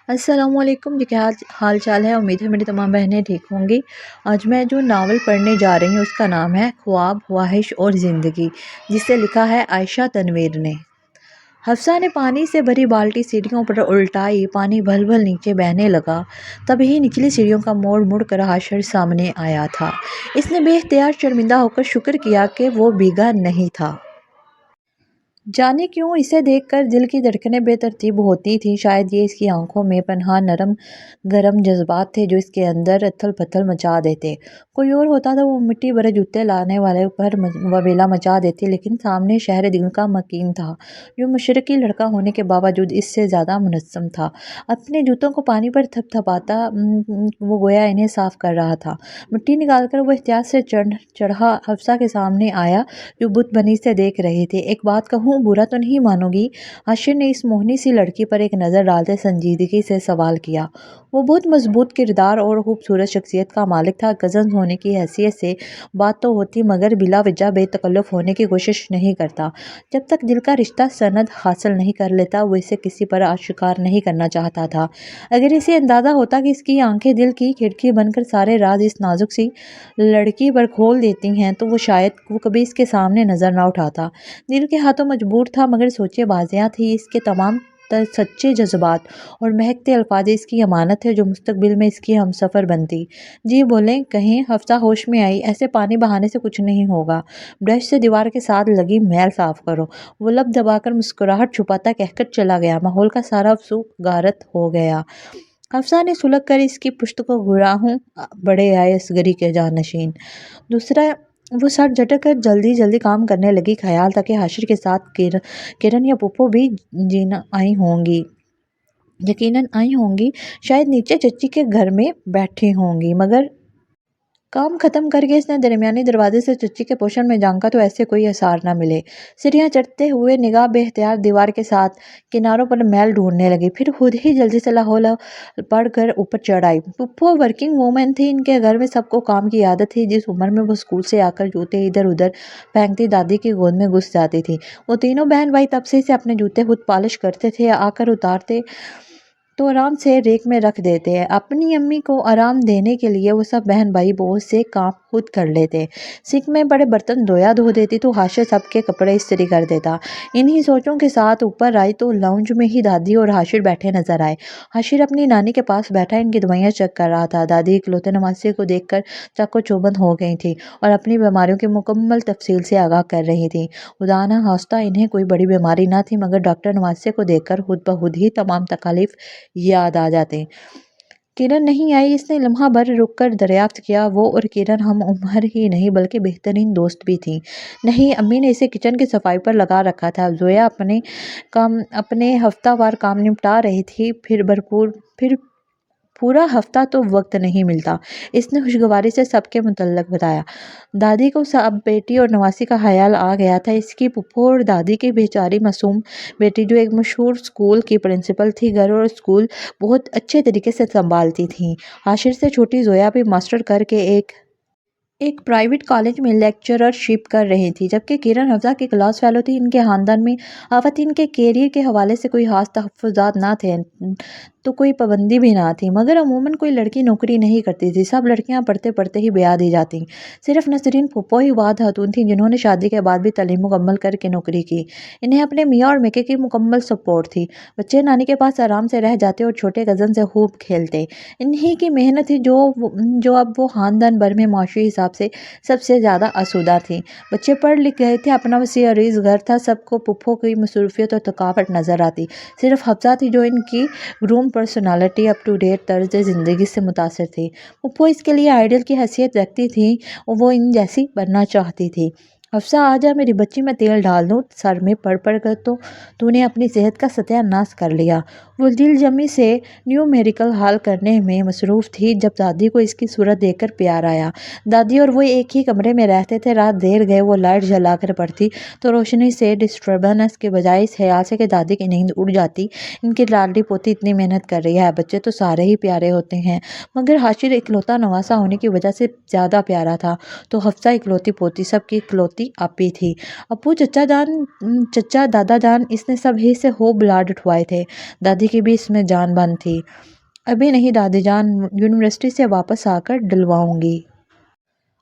السلام علیکم جی، کیا حال چال ہے؟ امید ہے میری تمام بہنیں ٹھیک ہوں گی۔ آج میں جو ناول پڑھنے جا رہی ہوں اس کا نام ہے خواب، خواہش اور زندگی، جسے لکھا ہے عائشہ تنویر نے۔ حفصہ نے پانی سے بھری بالٹی سیڑھیوں پر الٹائی، پانی بھل بھل نیچے بہنے لگا۔ تبھی نچلی سیڑھیوں کا موڑ مڑ کر حاشر سامنے آیا تھا۔ اس نے بے اختیار شرمندہ ہو کر شکر کیا کہ وہ بھیگا نہیں تھا۔ جانے کیوں اسے دیکھ کر دل کی دھڑکنیں بے ترتیب ہوتی تھیں۔ شاید یہ اس کی آنکھوں میں پنہاں نرم گرم جذبات تھے جو اس کے اندر اتھل پتھل مچا دیتے۔ کوئی اور ہوتا تو وہ مٹی بھرے جوتے لانے والے پر وبیلا مچا دیتی، لیکن سامنے شہر دل کا مکین تھا جو مشرقی لڑکا ہونے کے باوجود اس سے زیادہ منظم تھا۔ اپنے جوتوں کو پانی پر تھپ تھپاتا وہ گویا انہیں صاف کر رہا تھا۔ مٹی نکال کر وہ احتیاط سے چڑھا حفصہ کے سامنے آیا جو بت بنی سے دیکھ رہی تھی۔ ایک بات کہوں، برا تو نہیں مانو گی؟ حاشر نے اس موہنی سی لڑکی پر ایک نظر ڈالتے سنجیدگی سے سوال کیا۔ وہ بہت مضبوط کردار اور خوبصورت شخصیت کا مالک تھا۔ کزنز ہونے کی حیثیت سے بات تو ہوتی، مگر بلا وجہ بے تکلف ہونے کی کوشش نہیں کرتا۔ جب تک دل کا رشتہ سند حاصل نہیں کر لیتا وہ اسے کسی پر آشکار نہیں کرنا چاہتا تھا۔ اگر اسے اندازہ ہوتا کہ اس کی آنکھیں دل کی کھڑکی بن کر سارے راز اس نازک سی لڑکی پر کھول دیتی ہیں تو وہ شاید وہ کبھی اس کے سامنے نظر نہ اٹھاتا۔ دل کے ہاتھوں مجبور تھا، مگر سوچیں بازیاں تھیں۔ اس کے تمام تر سچے جذبات اور مہکتے الفاظ اس کی امانت ہے جو مستقبل میں اس کی ہمسفر بنتی۔ جی بولیں کہیں؟ حفصہ ہوش میں آئی۔ ایسے پانی بہانے سے کچھ نہیں ہوگا، برش سے دیوار کے ساتھ لگی میل صاف کرو۔ وہ لب دبا کر مسکراہٹ چھپاتا کہہ کر چلا گیا۔ ماحول کا سارا وسوخ غارت ہو گیا۔ حفصہ نے سلگ کر اس کی پشت کو گھورا۔ ہوں بڑے آئے اصغری کے جانشین۔ دوسرا وہ سر جھٹک کر جلدی جلدی کام کرنے لگی۔ خیال تھا کہ حاشر کے ساتھ کرن یا پپو بھی یقیناً آئی ہوں گی، شاید نیچے چچی کے گھر میں بیٹھی ہوں گی۔ مگر کام ختم کر کے اس نے درمیانی دروازے سے چچی کے پوشن میں جھانکا تو ایسے کوئی آثار نہ ملے۔ سیڑھیاں چڑھتے ہوئے نگاہ بے اختیار دیوار کے ساتھ کناروں پر میل ڈھونڈنے لگی، پھر خود ہی جلدی سے لاہور پڑھ کر اوپر چڑھ آئی۔ پپو ورکنگ وومن تھی، ان کے گھر میں سب کو کام کی عادت تھی۔ جس عمر میں وہ اسکول سے آ کر جوتے ادھر ادھر پھینکتی دادی کی گود میں گھس جاتی تھی، وہ تینوں بہن بھائی تب سے اپنے جوتے خود پالش کرتے تھے۔ آ کر اتارتے تو آرام سے ریک میں رکھ دیتے۔ اپنی امی کو آرام دینے کے لیے وہ سب بہن بھائی بہت سے کام خود کر لیتے۔ سنک میں پڑے برتن دھویا دھو دیتی تو حاشر سب کے کپڑے استری کر دیتا۔ انہی سوچوں کے ساتھ اوپر آئی تو لاؤنج میں ہی دادی اور حاشر بیٹھے نظر آئے۔ حاشر اپنی نانی کے پاس بیٹھا ان کی دوائیاں چیک کر رہا تھا۔ دادی اکلوتے نواسے کو دیکھ کر چاقو چوبند ہو گئی تھی اور اپنی بیماریوں کی مکمل تفصیل سے آگاہ کر رہی تھی۔ خدا نہ خواستہ انہیں کوئی بڑی بیماری نہ تھی، مگر ڈاکٹر نواسے کو دیکھ کر خود بخود ہی تمام تکالیف یاد آ جاتے۔ کرن نہیں آئی، اس نے لمحہ بھر رک کر دریافت کیا۔ وہ اور کرن ہم عمر ہی نہیں بلکہ بہترین دوست بھی تھیں۔ نہیں، امی نے اسے کچن کی صفائی پر لگا رکھا تھا۔ زویا اپنے ہفتہ وار کام نپٹا رہی تھی۔ پھر پورا ہفتہ تو وقت نہیں ملتا، اس نے خوشگواری سے سب کے متعلق بتایا۔ دادی کو اب بیٹی اور نواسی کا خیال آ گیا تھا۔ اس کی پھپھو اور دادی کی بیچاری معصوم بیٹی جو ایک مشہور اسکول کی پرنسپل تھی، گھر اور اسکول بہت اچھے طریقے سے سنبھالتی تھیں۔ حاشر سے چھوٹی زویا بھی ماسٹر کر کے ایک پرائیویٹ کالج میں لیکچررشپ کر رہی تھی، جبکہ کرن حفصہ کی کلاس فیلو تھی۔ ان کے خاندان میں خواتین کے کیریئر کے حوالے سے کوئی خاص تحفظات نہ تھے تو کوئی پابندی بھی نہ تھی، مگر عموماً کوئی لڑکی نوکری نہیں کرتی تھی، سب لڑکیاں پڑھتے پڑھتے ہی بیاہ دی جاتیں۔ صرف نسرین پھپھو ہی وہ خاتون تھیں جنہوں نے شادی کے بعد بھی تعلیم مکمل کر کے نوکری کی۔ انہیں اپنے میاں اور میکے کی مکمل سپورٹ تھی۔ بچے نانی کے پاس آرام سے رہ جاتے اور چھوٹے کزن سے خوب کھیلتے۔ انہی کی محنت تھی جو اب وہ خاندان بھر میں معاشی حساب سے سب سے زیادہ آسودہ تھی۔ بچے پڑھ لکھ گئے تھے، اپنا وسیع عریض گھر تھا، سب کو پھپھو کی مصروفیت اور تھکاوٹ نظر آتی۔ صرف حفصہ تھی جو ان کی groom personality, up to date طرز زندگی سے متاثر تھی۔ پھپھو اس کے لیے آئیڈل کی حیثیت رکھتی تھیں، وہ ان جیسی بننا چاہتی تھی۔ حفصہ آجا میری بچی، میں تیل ڈال دوں سر میں، پڑھ کر تو نے اپنی صحت کا ستیہ ناش کر لیا۔ وہ دل جمی سے نیومیریکل حل کرنے میں مصروف تھی جب دادی کو اس کی صورت دیکھ کر پیار آیا۔ دادی اور وہ ایک ہی کمرے میں رہتے تھے۔ رات دیر گئے وہ لائٹ جلا کر پڑھتی تو روشنی سے ڈسٹربنس کے بجائے اس خیال سے کہ دادی کی نیند اڑ جاتی، ان کی لاڈلی پوتی اتنی محنت کر رہی ہے۔ بچے تو سارے ہی پیارے ہوتے ہیں، مگر حاشر اکلوتا نواسا ہونے کی وجہ سے زیادہ پیارا تھا، تو حفصہ اکلوتی پوتی، سب کی اکلوتی बड़ी आपी थी। अप्पू चचा दादा जान इसने सब ही से हो ब्लाड उठवाए थे। दादी की भी इसमें जान बंद थी। अभी नहीं दादी जान, यूनिवर्सिटी से वापस आकर डलवाऊंगी।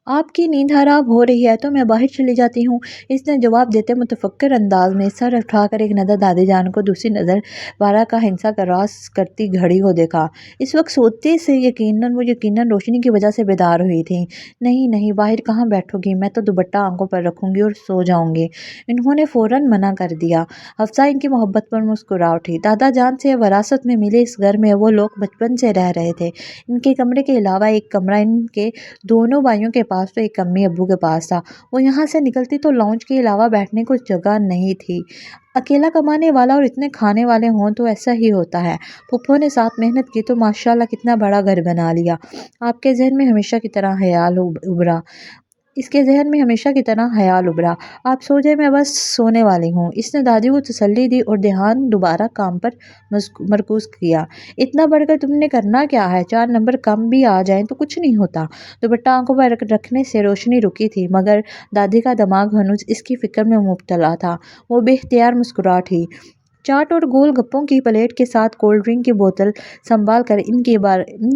आपकी नींद हराम हो रही है तो मैं बाहर चली जाती हूँ, इसने जवाब देते मुतफक्किर अंदाज में सर उठाकर एक नज़र दादी जान को, दूसरी नज़र बारह का हिंसा का रास करती घड़ी को देखा। इस वक्त सोते से यकीनन रोशनी की वजह से बेदार हुई थी। नहीं नहीं, बाहर कहाँ बैठोगी, मैं तो दुपट्टा आंखों पर रखूंगी और सो जाऊंगी। इन्होंने फ़ौरन मना कर दिया। हफ्सा इनकी मोहब्बत पर मुस्कुरा उठी। दादा जान से वरासत में मिले इस घर में वो लोग बचपन से रह रहे थे। इनके कमरे के अलावा एक कमरा इनके दोनों भाइयों के पास तो एक अम्मी अब्बू के पास था। वो यहाँ से निकलती तो लाउंज के अलावा बैठने को जगह नहीं थी। अकेला कमाने वाला और इतने खाने वाले हों तो ऐसा ही होता है। फुफ्फो ने साथ मेहनत की तो माशाल्लाह कितना बड़ा घर बना लिया। आपके जहन में हमेशा की तरह ख्याल उभरा इसके जहन में हमेशा की तरह ख्याल उभरा। आप सो जाए, मैं बस सोने वाली हूँ, इसने दादी को तसल्ली दी और ध्यान दोबारा काम पर मरकूज किया। इतना बढ़कर तुमने करना क्या है, 4 नंबर कम भी आ जाएं तो कुछ नहीं होता। दुपट्टा आंखों पर रखने से रोशनी रुकी थी, मगर दादी का दिमाग हनूज इसकी फिक्र में मुब्तला था। वो बेख्तियार मुस्कुरा उठी। चाट और गोल गप्पों की प्लेट के साथ कोल्ड ड्रिंक की बोतल संभाल कर इन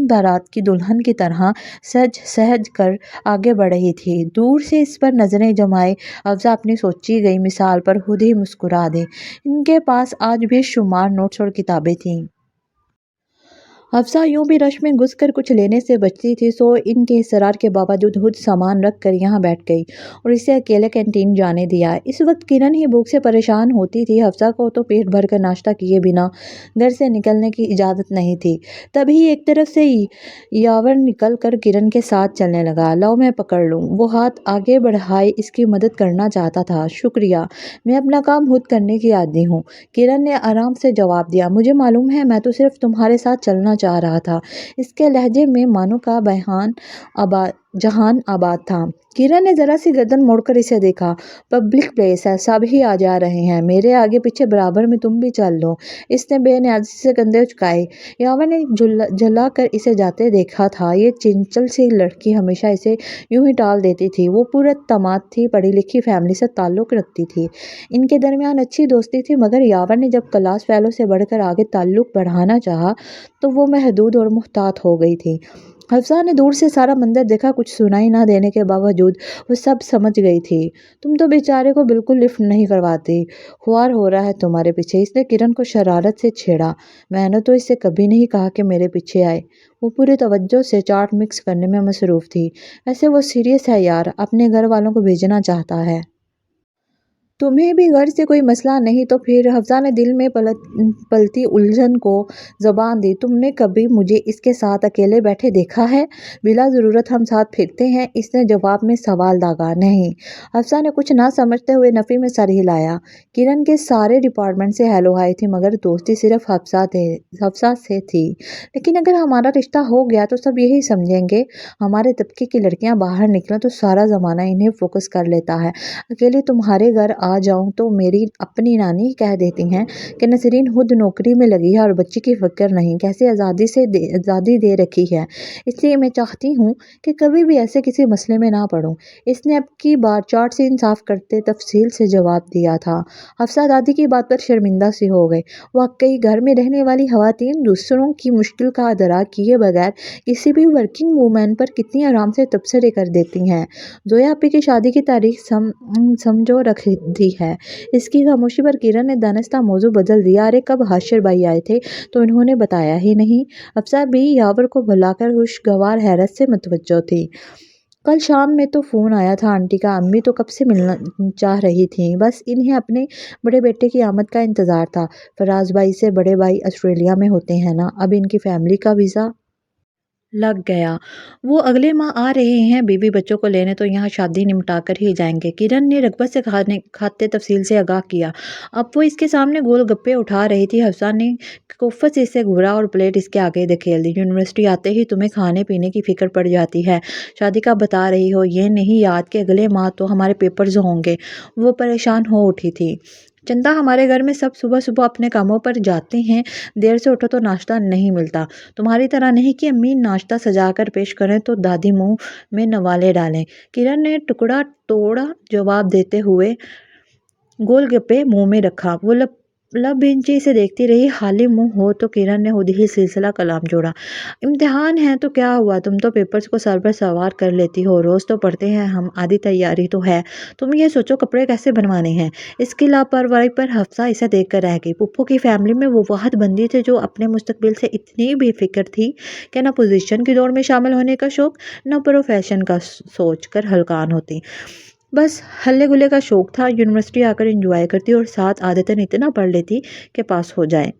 बारात की दुल्हन की तरह सहज कर आगे बढ़ रही थी। दूर से इस पर नजरें जमाए अफजा अपनी सोची गई मिसाल पर खुद ही मुस्कुरा दे। इनके पास आज भी शुमार नोट्स और किताबें थीं। हफ्सा यूं भी रश में घुसकर कुछ लेने से बचती थी, सो इनके इसरार के बावजूद खुद सामान रख कर यहाँ बैठ गई और इसे अकेले कैंटीन जाने दिया। इस वक्त किरण ही भूख से परेशान होती थी। हफ्सा को तो पेट भर कर नाश्ता किए बिना घर से निकलने की इजाज़त नहीं थी। तभी एक तरफ से यावर निकल कर किरण के साथ चलने लगा। लो मैं पकड़ लूँ, वो हाथ आगे बढ़ाए इसकी मदद करना चाहता था। शुक्रिया, मैं अपना काम खुद करने की आदी हूँ, किरण ने आराम से जवाब दिया। मुझे मालूम है, मैं तो सिर्फ तुम्हारे साथ चलना चाह रहा था। इसके लहजे में मानो का जहान आबाद था। किरण ने जरा सी गर्दन मोड़कर इसे देखा। पब्लिक प्लेस है, सभी आ जा रहे हैं, मेरे आगे पीछे बराबर में तुम भी चल लो। इसने बेनियाजी से कंधे झुकाए। यावर ने जला कर इसे जाते देखा था। ये चंचल सी लड़की हमेशा इसे यूं ही टाल देती थी। वो पूरा तमात थी, पढ़ी लिखी फैमिली से ताल्लुक़ रखती थी। इनके दरमियान अच्छी दोस्ती थी, मगर यावर ने जब क्लास फेलो से बढ़कर आगे ताल्लुक़ बढ़ाना चाहा तो वो महदूद और मुहतात हो गई थी। हफ्सा ने दूर से सारा मंदिर देखा। कुछ सुनाई ना देने के बावजूद वो सब समझ गई थी। तुम तो बेचारे को बिल्कुल लिफ्ट नहीं करवाती, ख्वार हो रहा है तुम्हारे पीछे, इसने किरण को शरारत से छेड़ा। मैंने तो इसे कभी नहीं कहा कि मेरे पीछे आए। वो पूरी तवज्जो से चाट मिक्स करने में मसरूफ़ थी। ऐसे वो सीरियस है यार, अपने घर वालों को भेजना चाहता है। तुम्हें भी घर से कोई मसला नहीं तो फिर, हफ्सा ने दिल में पलती उलझन को ज़बान दी। तुमने कभी मुझे इसके साथ अकेले बैठे देखा है? बिला ज़रूरत हम साथ फिरते हैं, इसने जवाब में सवाल दागा। नहीं। हफ्सा ने कुछ ना समझते हुए नफ़ी में सर हिलाया। किरण के सारे डिपार्टमेंट से हेलो हाय थी, मगर दोस्ती सिर्फ हफ्सा से थी। लेकिन अगर हमारा रिश्ता हो गया तो सब यही समझेंगे हमारे तबके की लड़कियां बाहर निकलें तो सारा ज़माना इन्हें फोकस कर लेता है। अकेले तुम्हारे घर आ जाऊं तो मेरी अपनी नानी कह देती हैं कि नसरीन खुद नौकरी में लगी है और बच्ची की फिक्र नहीं, कैसे आज़ादी दे रखी है। इसलिए मैं चाहती हूँ कि कभी भी ऐसे किसी मसले में ना पड़ूं। इसने अब की बार चार्ट से इंसाफ करते तफसील से जवाब दिया था। हफ्सा दादी की बात पर शर्मिंदा सी हो गई। वाकई घर में रहने वाली खवातीन दूसरों की मुश्किल का अदरा किए बगैर किसी भी वर्किंग वूमेन पर कितनी आराम से तबसरे कर देती हैं। जोया आपी की शादी की तारीख समझो रख दी है। इसकी खामोशी पर किरण ने दानिस्ता मौजू बदल दिया। अरे कब हाशिर भाई आए थे तो इन्होंने बताया ही नहीं। अफसा भी यावर को बुलाकर खुशगवार हैरत से मुतवज्जो थी। कल शाम में तो फ़ोन आया था आंटी का, अम्मी तो कब से मिलना चाह रही थी, बस इन्हें अपने बड़े बेटे की आमद का इंतज़ार था। फराज भाई से बड़े भाई ऑस्ट्रेलिया में होते हैं ना, अब इनकी फैमिली का वीज़ा लग गया। वो अगले माह आ रहे हैं बीवी बच्चों को लेने, तो यहाँ शादी निपटा कर ही जाएंगे। किरण ने रगबत से खाते तफसील से आगाह किया। अब वो इसके सामने गोल गप्पे उठा रही थी। हफ्सा ने कुफ्फत से इसे घूरा और प्लेट इसके आगे धकेल दी। यूनिवर्सिटी आते ही तुम्हें खाने पीने की फिक्र पड़ जाती है, शादी का बता रही हो, ये नहीं याद कि अगले माह तो हमारे पेपर्स होंगे। वो परेशान हो उठी थी। चंदा, हमारे घर में सब सुबह सुबह अपने कामों पर जाते हैं, देर से उठो तो नाश्ता नहीं मिलता। तुम्हारी तरह नहीं कि अम्मी नाश्ता सजा कर पेश करें तो दादी मुंह में नवाले डालें। किरण ने टुकड़ा तोड़ा जवाब देते हुए गोलगप्पे मुंह में रखा। वो लब बेंची से देखती रही। खाली मुंह हो तो किरण ने खुद ही सिलसिला कलाम जोड़ा। इम्तिहान है तो क्या हुआ, तुम तो पेपर्स को सर पर सवार कर लेती हो, रोज तो पढ़ते हैं हम, आधी तैयारी तो है। तुम ये सोचो कपड़े कैसे बनवाने हैं। इसकी लापरवाही पर हफ्सा इसे देख कर रह गई। पुप्पो की फैमिली में वो वाहद बंदी थे जो अपने मुस्तकबिल से इतनी बेफिक्र थी कि न पोजीशन की दौड़ में शामिल होने का शौक, न प्रोफेशन का सोच कर हलकान होती। बस हल्ले गुल्ले का शौक था। यूनिवर्सिटी आकर एंजॉय करती और साथ आदतन इतना पढ़ लेती कि पास हो जाए।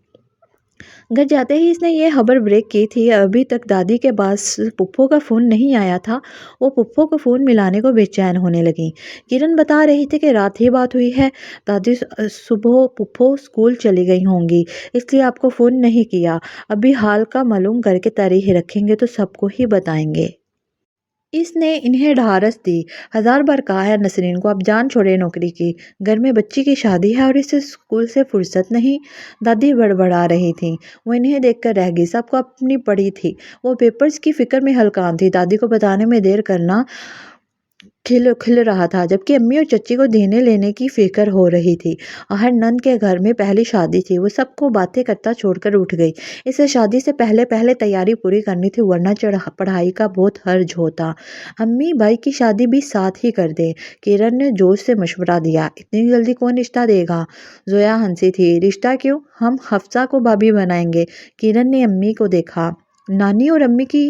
घर जाते ही इसने ये खबर ब्रेक की थी, अभी तक दादी के पास पुप्पो का फ़ोन नहीं आया था। वो पुप्पो को फ़ोन मिलाने को बेचैन होने लगी। किरण बता रही थी कि रात ही बात हुई है, दादी सुबह पुप्पो स्कूल चली गई होंगी, इसलिए आपको फ़ोन नहीं किया। अभी हाल का मालूम करके तारीख रखेंगे तो सबको ही बताएंगे। इसने इन्हें ढारस दी। 1000 बार कहा है नसरीन को, अब जान छोड़े नौकरी की, घर में बच्ची की शादी है और इसे स्कूल से फुर्सत नहीं। दादी बड़बड़ा रही थी। वो इन्हें देखकर रह गई। सबको अपनी पड़ी थी। वो पेपर्स की फिक्र में हलकान थी। दादी को बताने में देर करना खिल खिल रहा था, जबकि अम्मी और चच्ची को देने लेने की फिक्र हो रही थी। हर नंद के घर में पहली शादी थी। वो सबको बातें करता छोड़कर उठ गई। इसे शादी से पहले पहले तैयारी पूरी करनी थी, वरना पढ़ाई का बहुत हर्ज होता। अम्मी भाई की शादी भी साथ ही कर दे, किरण ने जोश से मशवरा दिया। इतनी जल्दी कौन रिश्ता देगा। जोया हंसी थी। रिश्ता क्यों, हम हफ्सा को भाभी बनाएंगे। किरण ने अम्मी को देखा। नानी और अम्मी की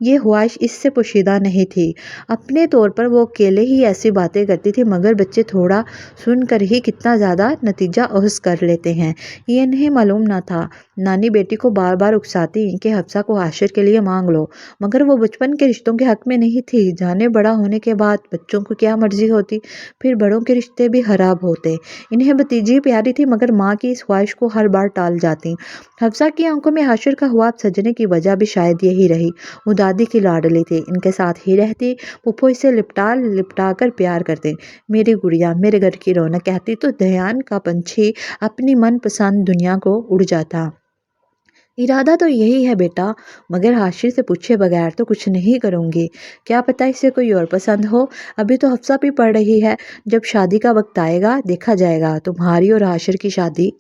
ये ख्वाहिश इससे पोशीदा नहीं थी। अपने तौर पर वो अकेले ही ऐसी बातें करती थी, मगर बच्चे थोड़ा सुनकर ही कितना ज़्यादा नतीजा अहस कर लेते हैं, ये इन्हें मालूम ना था। नानी बेटी को बार बार उकसाती कि हफ्सा को आशिर के लिए मांग लो, मगर वो बचपन के रिश्तों के हक में नहीं थी। जाने बड़ा होने के बाद बच्चों को क्या मर्जी होती, फिर बड़ों के रिश्ते भी खराब होते। इन्हें भतीजी प्यारी थी, मगर माँ की इस ख्वाहिश को हर बार टाल जाती। हफ्सा की आंखों में आशिर का ख्वाब सजने की वजह भी शायद यही रही। वो दादी की लाडली थी, इनके साथ ही रहती। पुप्पो इसे लिपटा लिपटा कर प्यार करते। मेरी गुड़िया, मेरे घर की रौनक, कहती तो ध्यान का पंछी अपनी मनपसंद दुनिया को उड़ जाता। इरादा तो यही है बेटा, मगर हाशिर से पूछे बगैर तो कुछ नहीं करूँगी। क्या पता इसे कोई और पसंद हो। अभी तो हफ्सा भी पढ़ रही है, जब शादी का वक्त आएगा देखा जाएगा। तुम्हारी और हाशिर की शादी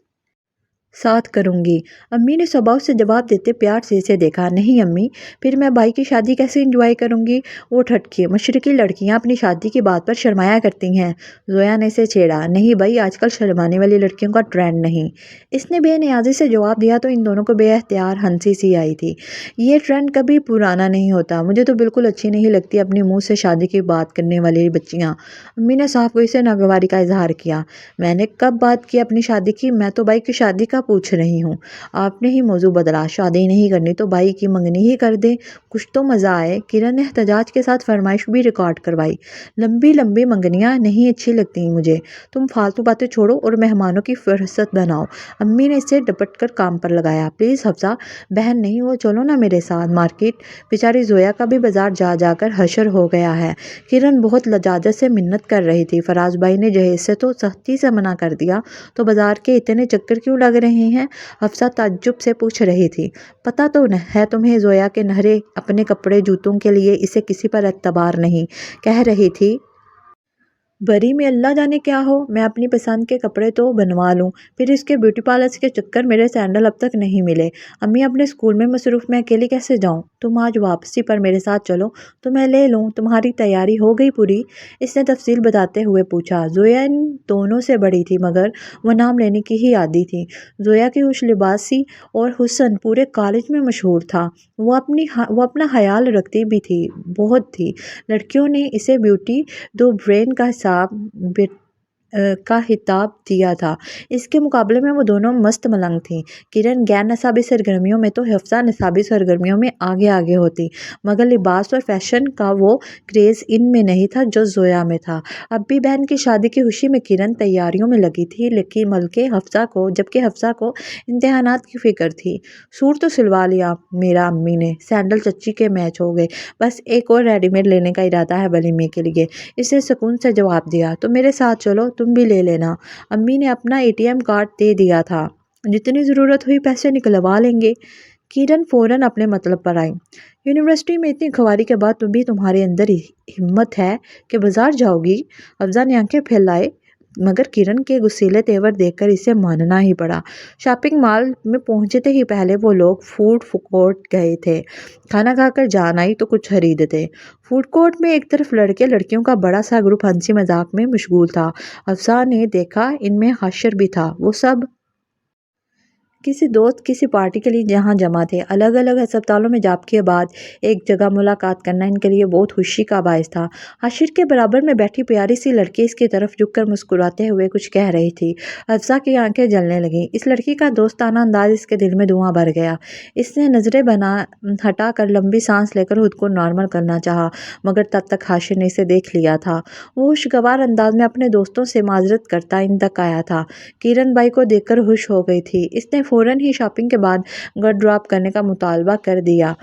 साथ करूंगी। अम्मी ने स्वभाव से जवाब देते प्यार से इसे देखा। नहीं अम्मी, फिर मैं भाई की शादी कैसे एंजॉय करूंगी। वो ठटकी। मशरकी लड़कियां अपनी शादी की बात पर शर्माया करती हैं। जोया ने इसे छेड़ा। नहीं भाई, आजकल शर्माने वाली लड़कियों का ट्रेंड नहीं। इसने बेनियाजी से जवाब दिया तो इन दोनों को बेअख्तियार हंसी सी आई थी। ये ट्रेंड कभी पुराना नहीं होता। मुझे तो बिल्कुल अच्छी नहीं लगती अपनी मुँह से शादी की बात करने वाली बच्चियाँ। अम्मी ने साफ गोई से नागवारी का इजहार किया। मैंने कब बात की अपनी शादी की, मैं तो भाई की शादी का पूछ रही हूँ। आपने ही मौजू बदला। शादी नहीं करनी तो भाई की मंगनी ही कर दे, कुछ तो मज़ा आए। किरण ने एहतजाज के साथ फरमाइश भी रिकॉर्ड करवाई। लंबी लंबी मंगनियाँ नहीं अच्छी लगती मुझे। तुम फालतू बातें छोड़ो और मेहमानों की फुर्सत बनाओ। अम्मी ने इसे डपट कर काम पर लगाया। प्लीज़ हफ्सा, बहन नहीं हो, चलो ना मेरे साथ मार्केट। बेचारी जोया का भी बाजार जा जाकर हशर हो गया है। किरण बहुत लजाजत से मिन्नत कर रही थी। फराज भाई ने जहेज से तो सख्ती से मना कर दिया, तो बाजार के इतने चक्कर क्यों लग रहे हैं। हफ्सा ताज्जुब से पूछ रही थी। पता तो है तुम्हें, जोया के नहरे अपने कपड़े जूतों के लिए इसे किसी पर एतबार नहीं, कह रही थी। बरी में अल्लाह जाने क्या हो। मैं अपनी पसंद के कपड़े तो बनवा लूँ, फिर इसके ब्यूटी पार्लर के चक्कर मेरे सैंडल अब तक नहीं मिले। अम्मी अपने स्कूल में मसरूफ़, मैं अकेली कैसे जाऊँ। तुम आज वापसी पर मेरे साथ चलो तो मैं ले लूँ। तुम्हारी तैयारी हो गई पूरी, इसने तफसील बताते हुए पूछा। जोया इन दोनों से बड़ी थी, मगर वह नाम लेने की ही आदी थी। जोया की खुश लिबासी और हुस्न पूरे कॉलेज में मशहूर था। वो अपना ख्याल रखती भी थी, बहुत थी। लड़कियों ने इसे ब्यूटी दो ब्रेन का का खिताब दिया था। इसके मुकाबले में वो दोनों मस्त मलंग थीं। किरण गैर नसाबी सरगर्मियों में तो हफ्सा नसाबी सरगर्मियों में आगे आगे होती, मगर लिबास और फैशन का वो क्रेज़ इनमें नहीं था जो जोया में था। अब भी बहन की शादी की खुशी में किरण तैयारियों में लगी थी, लेकिन जबकि हफ्सा को इम्तिहानात की फिक्र थी। सूट तो सिलवा लिया मेरा अम्मी ने, सैंडल चच्ची के मैच हो गए, बस एक और रेडीमेड लेने का इरादा है वलीमे के लिए। इसे सुकून से जवाब दिया। तो मेरे साथ चलो, तुम भी ले लेना, अम्मी ने अपना ATM कार्ड दे दिया था, जितनी ज़रूरत हुई पैसे निकलवा लेंगे। किरण फ़ौरन अपने मतलब पर आई। यूनिवर्सिटी में इतनी खुआरी के बाद भी तुम्हारे अंदर हिम्मत है कि बाजार जाओगी? अफजा ने आंखें फैलाए, मगर किरण के गुस्सीले तेवर देखकर इसे मानना ही पड़ा। शॉपिंग मॉल में पहुंचते ही पहले वो लोग फूड कोर्ट गए थे। खाना खाकर जान आई तो कुछ खरीदते। फूड कोर्ट में एक तरफ लड़के लड़कियों का बड़ा सा ग्रुप हंसी मजाक में मशगूल था। अफसा ने देखा इनमें हाशिर भी था। वो सब किसी दोस्त किसी पार्टी के लिए जहाँ जमा थे। अलग अलग अस्पतालों में जॉब के बाद एक जगह मुलाकात करना इनके लिए बहुत खुशी का बायस था। हाशिर के बराबर में बैठी प्यारी सी लड़की इसकी तरफ झुककर मुस्कुराते हुए कुछ कह रही थी। अफसा की आंखें जलने लगीं। इस लड़की का दोस्ताना अंदाज इसके दिल में धुआं भर गया। इसने नजरें हटा कर लंबी सांस लेकर खुद को नॉर्मल करना चाहा, मगर तब तक हाशिर ने इसे देख लिया था। वो खुशगवार अंदाज में अपने दोस्तों से माजरत करता इन तक आया था। किरण बाई को देखकर खुश हो गई थी। इसने फ़ौरन ही शॉपिंग के बाद घर ड्रॉप करने का मुतालबा कर दिया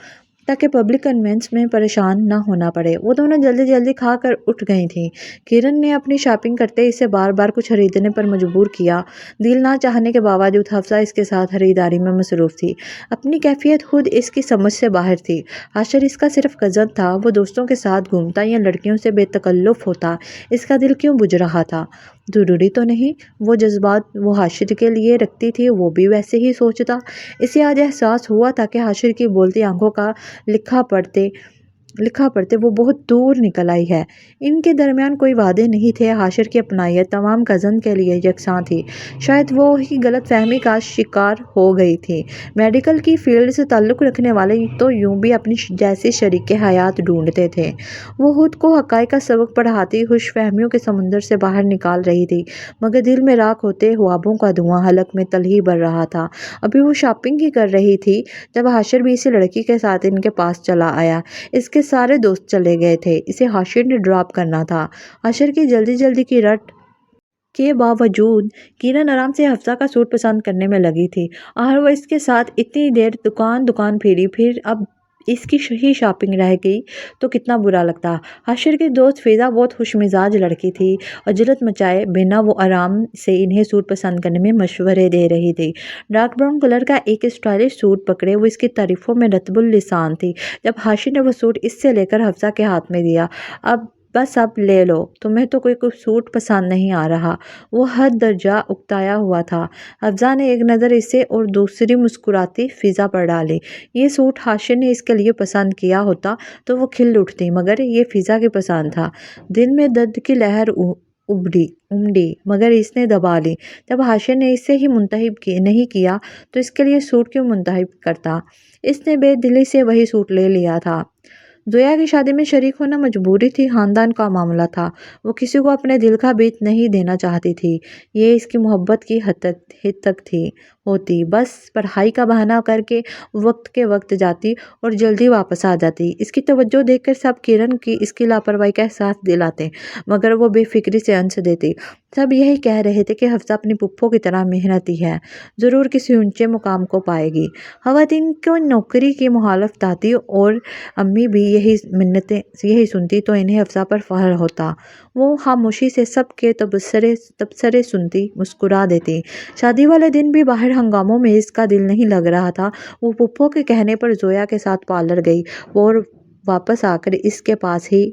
ताकि पब्लिक कन्वेंस में परेशान न होना पड़े। वो दोनों जल्दी जल्दी खा कर उठ गई थीं। किरण ने अपनी शॉपिंग करते इसे बार बार कुछ खरीदने पर मजबूर किया। दिल ना चाहने के बावजूद हफ्सा इसके साथ खरीदारी में मसरूफ़ थी। अपनी कैफियत खुद इसकी समझ से बाहर थी। हाशिर इसका सिर्फ कज़न था। वो दोस्तों के साथ घूमता या लड़कियों से बेतकल्लुफ़ होता, इसका दिल क्यों बुझ रहा था? ज़रूरी तो नहीं वो जज्बात वो हाशिर के लिए रखती थी वो भी वैसे ही सोचता। इसे आज एहसास हुआ था कि हाशिर की बोलती आंखों का लिखा पढ़ते वो बहुत दूर निकल आई है। इनके दरमियान कोई वादे नहीं थे। हाशिर की अपनायत तमाम कज़न के लिए यकसां थी। शायद वो ही गलत फहमी का शिकार हो गई थी। मेडिकल की फील्ड से ताल्लुक़ रखने वाले तो यूं भी अपनी जैसी शरीक हयात ढूंढते थे। वो खुद को हक़ाइक़ का सबक पढ़ाती खुश फहमियों के समुंदर से बाहर निकाल रही थी, मगर दिल में राख होते ख्वाबों का धुआं हलक में तल ही भर रहा था। अभी वो शॉपिंग ही कर रही थी जब हाशिर भी इसी लड़की के साथ इनके पास चला आया। इसके सारे दोस्त चले गए थे। इसे हाशिर ने ड्रॉप करना था। हाशिर की जल्दी जल्दी की रट के बावजूद किरण आराम से हफ्सा का सूट पसंद करने में लगी थी। और वो इसके साथ इतनी देर दुकान दुकान फिरी, फिर अब इसकी ही शॉपिंग रह गई तो कितना बुरा लगता। हाशिर की दोस्त फिज़ा बहुत खुशमिजाज लड़की थी और जरूरत मचाए बिना वो आराम से इन्हें सूट पसंद करने में मशवरे दे रही थी। डार्क ब्राउन कलर का एक स्टाइलिश सूट पकड़े वो इसकी तारीफ़ों में रतबुल लिसान थी। जब हाशिर ने वो सूट इससे लेकर हफ्सा के हाथ में दिया, अब ले लो, तुम्हें तो कोई सूट पसंद नहीं आ रहा। वो हद दर्जा उकताया हुआ था। हफ्सा ने एक नज़र इसे और दूसरी मुस्कुराती फ़िज़ा पर डाली। ये सूट हाशिर ने इसके लिए पसंद किया होता तो वो खिल उठती, मगर ये फ़िज़ा की पसंद था। दिल में दर्द की लहर उमड़ी, मगर इसने दबा ली। जब हाशिर ने इसे ही नहीं किया तो इसके लिए सूट क्यों मुंतखब करता? इसने बेदिली से वही सूट ले लिया था। जोया की शादी में शरीक होना मजबूरी थी, ख़ानदान का मामला था। वो किसी को अपने दिल का बीत नहीं देना चाहती थी। ये इसकी मोहब्बत की हद तक थी होती। बस पढ़ाई का बहाना करके वक्त के वक्त जाती और जल्दी वापस आ जाती। इसकी तवज्जो देखकर सब किरण की इसकी लापरवाही का एहसास दिलाते, मगर वो बेफिक्री से अंस देती। सब यही कह रहे थे कि हफ्सा अपनी पुप्पो की तरह मेहनती है, ज़रूर किसी ऊंचे मुकाम को पाएगी। ख़वातीन को नौकरी की मुखालफत आती और अम्मी भी यही सुनती तो इन्हें हफ्सा पर फ़ख्र होता। वो खामोशी से सबके तबसरे सुनती, मुस्कुरा देती। शादी वाले दिन भी बाहर हंगामों में इसका दिल नहीं लग रहा था। वो पुप्पो के कहने पर जोया के साथ पार्लर गई और वापस आकर इसके पास ही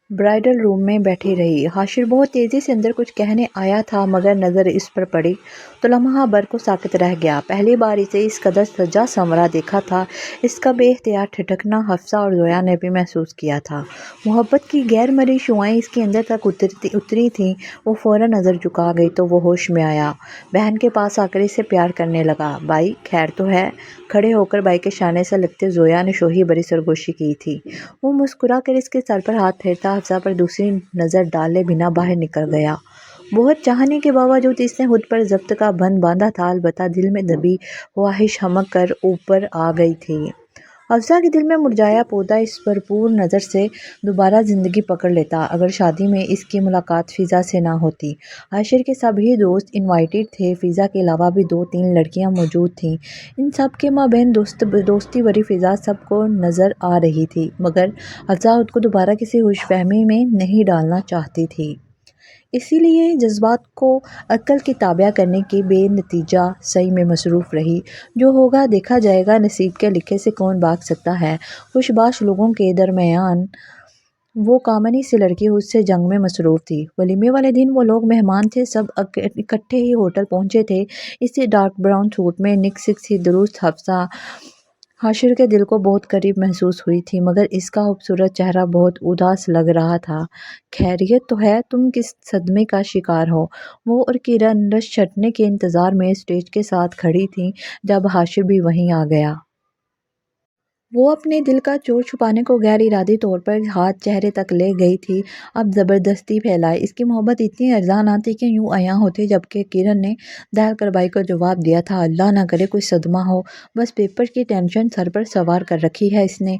ब्राइडल रूम में बैठी रही। हाशिर बहुत तेज़ी से अंदर कुछ कहने आया था, मगर नज़र इस पर पड़ी तो लम्हा भर को साकित रह गया। पहली बार इसे इस कदर सजा संवरा देखा था। इसका बेख्तियार ठिठकना हफ्सा और जोया ने भी महसूस किया था। मोहब्बत की गैर मरी शुआएं इसके अंदर तक उतरी थीं। वो फ़ौरन नज़र झुका गई तो वो होश में आया। बहन के पास आकर इसे प्यार करने लगा। बाई खैर तो है? खड़े होकर बाई के शाने से लगते जोया ने शोही भरी सरगोशी की थी। वो मुस्कुरा कर इसके सर पर हाथ फेरता हफ्सा पर दूसरी नज़र डाले बिना बाहर निकल गया। बहुत चाहने के बावजूद इसने खुद पर ज़ब्त का बंद बांधा था, अलबत्ता दिल में दबी ख्वाहिश हमक कर ऊपर आ गई थी। हफ्सा के दिल में मुरझाया पौधा इस भरपूर नज़र से दोबारा ज़िंदगी पकड़ लेता अगर शादी में इसकी मुलाकात फ़िज़ा से ना होती। हाशिर के सभी दोस्त इनवाइटेड थे। फ़िज़ा के अलावा भी 2-3 लड़कियां मौजूद थीं। इन सब के माबैन दोस्ती भरी फ़िज़ा सबको नज़र आ रही थी, मगर हफ्सा खुद को दोबारा किसी खुशफहमी में नहीं डालना चाहती थी। اسی لیے جذبات کو عقل کے تابع کرنے کی بے نتیجہ سعی میں مصروف رہی۔ جو ہوگا دیکھا جائے گا، نصیب کے لکھے سے کون بھاگ سکتا ہے۔ خوش باش لوگوں کے درمیان وہ کامنی سی لڑکی اس سے جنگ میں مصروف تھی۔ ولیمے والے دن وہ لوگ مہمان تھے، سب اکٹھے ہی ہوٹل پہنچے تھے۔ اسی ڈارک براؤن سوٹ میں نک سی درست حفصہ حاشر کے دل کو بہت قریب محسوس ہوئی تھی، مگر اس کا خوبصورت چہرہ بہت اداس لگ رہا تھا۔ خیریت تو ہے؟ تم کس صدمے کا شکار ہو؟ وہ اور کرن رش چھٹنے کے انتظار میں اسٹیج کے ساتھ کھڑی تھیں جب حاشر بھی وہیں آ گیا۔ وہ اپنے دل کا چور چھپانے کو غیر ارادی طور پر ہاتھ چہرے تک لے گئی تھی، اب زبردستی پھیلائے۔ اس کی محبت اتنی ارزاں نہ تھی کہ یوں عیاں ہوتی، جبکہ کرن نے دہل کر بھائی کو جواب دیا تھا، اللہ نہ کرے کوئی صدمہ ہو، بس پیپر کی ٹینشن سر پر سوار کر رکھی ہے اس نے،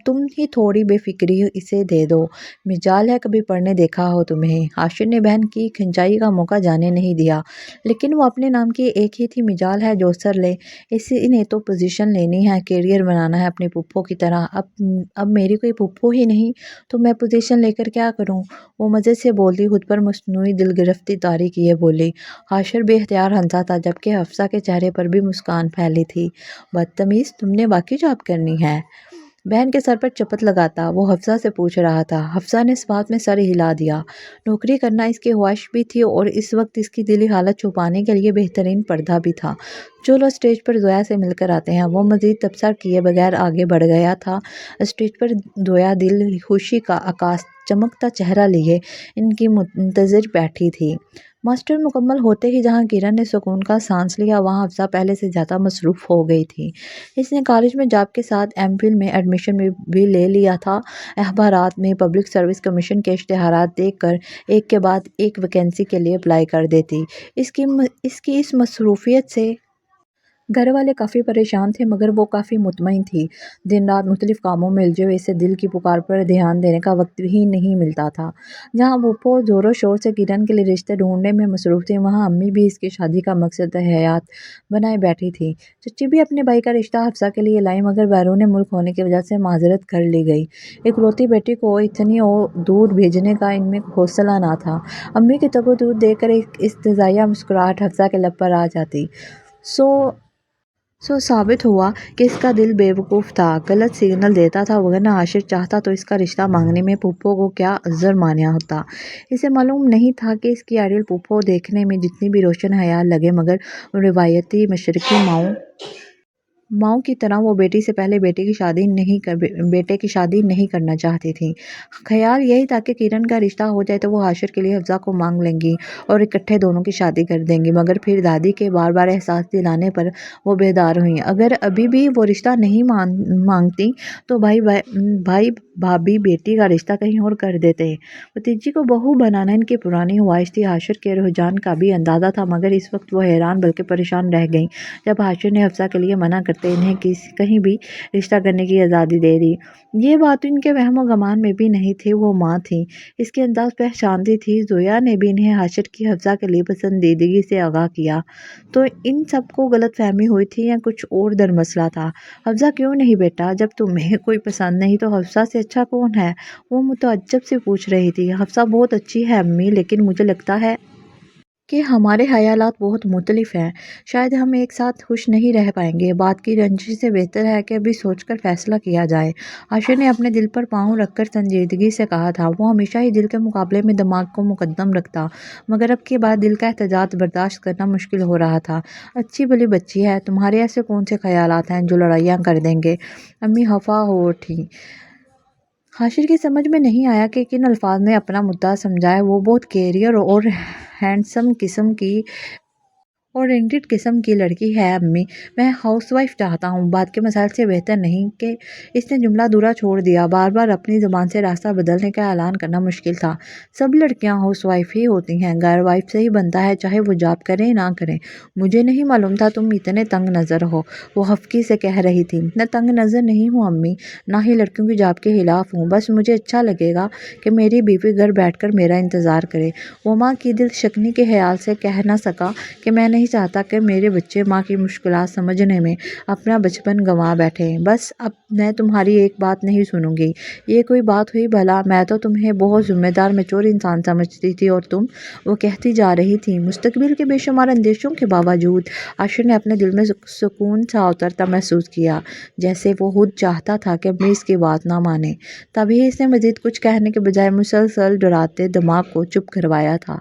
تم ہی تھوڑی بے فکری اسے دے دو، مجال ہے کبھی پڑھنے دیکھا ہو تمہیں۔ حاشر نے بہن کی کھنچائی کا موقع جانے نہیں دیا، لیکن وہ اپنے نام کی ایک ہی تھی، مجال ہے جو سر لے، اسی نے تو پوزیشن لینی ہے، کیریئر بنانا ہے اپنی پھپھو کی طرح۔ اب میری کوئی پھپھو ہی نہیں تو میں پوزیشن لے کر کیا کروں؟ وہ مزے سے بولتی، خود پر مصنوعی دل گرفتی طاری کیے بولی۔ حاشر بے اختیار ہنسا تھا، جبکہ حفصہ کے چہرے پر بھی مسکان پھیلی تھی۔ بدتمیز، تم نے واقعی جاب کرنی ہے؟ بہن کے سر پر چپت لگاتا وہ حفصہ سے پوچھ رہا تھا۔ حفصہ نے اس بات میں سر ہلا دیا۔ نوکری کرنا اس کی خواہش بھی تھی اور اس وقت اس کی دلی حالت چھپانے کے لیے بہترین پردہ بھی تھا۔ چلو اسٹیج پر زویا سے مل کر آتے ہیں۔ وہ مزید تبصرہ کیے بغیر آگے بڑھ گیا تھا۔ اسٹیج پر زویا دل خوشی کا عکاس چمکتا چہرہ لیے ان کی منتظر بیٹھی تھی۔ ماسٹر مکمل ہوتے ہی جہاں کرن نے سکون کا سانس لیا، وہاں حفصہ پہلے سے زیادہ مصروف ہو گئی تھی۔ اس نے کالج میں جاب کے ساتھ ایم فل میں ایڈمیشن بھی لے لیا تھا۔ اخبارات میں پبلک سروس کمیشن کے اشتہارات دیکھ کر ایک کے بعد ایک ویکینسی کے لیے اپلائی کر دیتی۔ اس کی اس مصروفیت سے گھر والے کافی پریشان تھے، مگر وہ کافی مطمئن تھی۔ دن رات مختلف کاموں میں الجھے ہوئے اسے دل کی پکار پر دھیان دینے کا وقت ہی نہیں ملتا تھا۔ جہاں پھپھو زور و شور سے کرن کے لیے رشتے ڈھونڈنے میں مصروف تھی، وہاں امی بھی اس کی شادی کا مقصد حیات بنائے بیٹھی تھی۔ چچی بھی اپنے بھائی کا رشتہ حفصہ کے لیے لائیں، مگر بیرون ملک ہونے کی وجہ سے معذرت کر لی گئی۔ اکلوتی بیٹی کو اتنی دور بھیجنے کا ان میں حوصلہ نہ تھا۔ امی کی تگ و دو دیکھ کر ایک استہزائیہ مسکراہٹ حفصہ کے لب پر آ جاتی۔ سو ثابت ہوا کہ اس کا دل بے وقوف تھا، غلط سگنل دیتا تھا، ورنہ حاشر چاہتا تو اس کا رشتہ مانگنے میں پھپھو کو کیا عذر مانع ہوتا۔ اسے معلوم نہیں تھا کہ اس کی آئیڈیل پھپھو دیکھنے میں جتنی بھی روشن خیال لگے، مگر روایتی مشرقی ماؤں کی طرح وہ بیٹی سے پہلے بیٹے کی شادی نہیں کرنا چاہتی تھی۔ خیال یہی تھا کہ کرن کا رشتہ ہو جائے تو وہ حاشر کے لیے حفصہ کو مانگ لیں گی اور اکٹھے دونوں کی شادی کر دیں گی، مگر پھر دادی کے بار بار احساس دلانے پر وہ بیدار ہوئیں۔ اگر ابھی بھی وہ رشتہ نہیں مانگتی تو بھائی بھابھی بیٹی کا رشتہ کہیں اور کر دیتے۔ بھتیجی کو بہو بنانا ان کی پرانی خواہش تھی۔ حاشر کے رجحان کا بھی اندازہ تھا، مگر اس وقت وہ حیران بلکہ پریشان رہ گئیں جب حاشر نے حفصہ کے لیے منع کرتے انہیں کہیں بھی رشتہ کرنے کی آزادی دے دی۔ یہ بات ان کے وہم و گمان میں بھی نہیں تھی، وہ ماں تھیں، اس کے انداز پہچانتی تھی۔ زویا نے بھی انہیں حاشر کی حفصہ کے لیے پسندیدگی سے آگاہ کیا، تو ان سب کو غلط فہمی ہوئی تھی یا کچھ اور در مسئلہ تھا؟ حفصہ کیوں نہیں بیٹا، جب تمہیں کوئی پسند نہیں تو حفصہ سے اچھا کون ہے؟ وہ متعجب سے پوچھ رہی تھی۔ حفصہ بہت اچھی ہے امی، لیکن مجھے لگتا ہے کہ ہمارے خیالات بہت مختلف ہیں، شاید ہم ایک ساتھ خوش نہیں رہ پائیں گے، بات کی رنجش سے بہتر ہے کہ ابھی سوچ کر فیصلہ کیا جائے۔ حاشر نے اپنے دل پر پاؤں رکھ کر سنجیدگی سے کہا تھا۔ وہ ہمیشہ ہی دل کے مقابلے میں دماغ کو مقدم رکھتا، مگر اب کی بار دل کا احتجاج برداشت کرنا مشکل ہو رہا تھا۔ اچھی بھلی بچی ہے، تمہارے ایسے کون سے خیالات ہیں جو لڑائیاں کر دیں گے؟ امی خفا ہو اٹھیں۔ حاشر کی سمجھ میں نہیں آیا کہ کن الفاظ میں اپنا مدعا سمجھائے۔ وہ بہت کیریئر اور ہینڈسم اورینٹڈ قسم کی لڑکی ہے امی، میں ہاؤس وائف چاہتا ہوں، بات کے مسائل سے بہتر نہیں کہ اس نے جملہ دورہ چھوڑ دیا۔ بار بار اپنی زبان سے راستہ بدلنے کا اعلان کرنا مشکل تھا۔ سب لڑکیاں ہاؤس وائف ہی ہوتی ہیں، غیر وائف سے ہی بنتا ہے، چاہے وہ جاب کریں نہ کریں۔ مجھے نہیں معلوم تھا تم اتنے تنگ نظر ہو، وہ خفگی سے کہہ رہی تھی۔ میں تنگ نظر نہیں ہوں امی، نہ ہی لڑکیوں کی جاب کے خلاف ہوں، بس مجھے اچھا لگے گا کہ میری بیوی گھر بیٹھ کر میرا انتظار کرے۔ وہ ماں کی دل شکنی کے خیال سے کہہ نہ سکا کہ میں نے نہیں چاہتا کہ میرے بچے ماں کی مشکلات سمجھنے میں اپنا بچپن گنوا بیٹھیں۔ بس اب میں تمہاری ایک بات نہیں سنوں گی۔ یہ کوئی بات ہوئی بھلا؟ میں تو تمہیں بہت ذمہ دار میچور انسان سمجھتی تھی اور تم، وہ کہتی جا رہی تھی۔ مستقبل کے بے شمار اندیشوں کے باوجود عاشر نے اپنے دل میں سکون سا اترتا محسوس کیا، جیسے وہ خود چاہتا تھا کہ امی اس کی بات نہ مانے۔ تبھی اس نے مزید کچھ کہنے کے بجائے مسلسل ڈراتے دماغ کو چپ کروایا تھا۔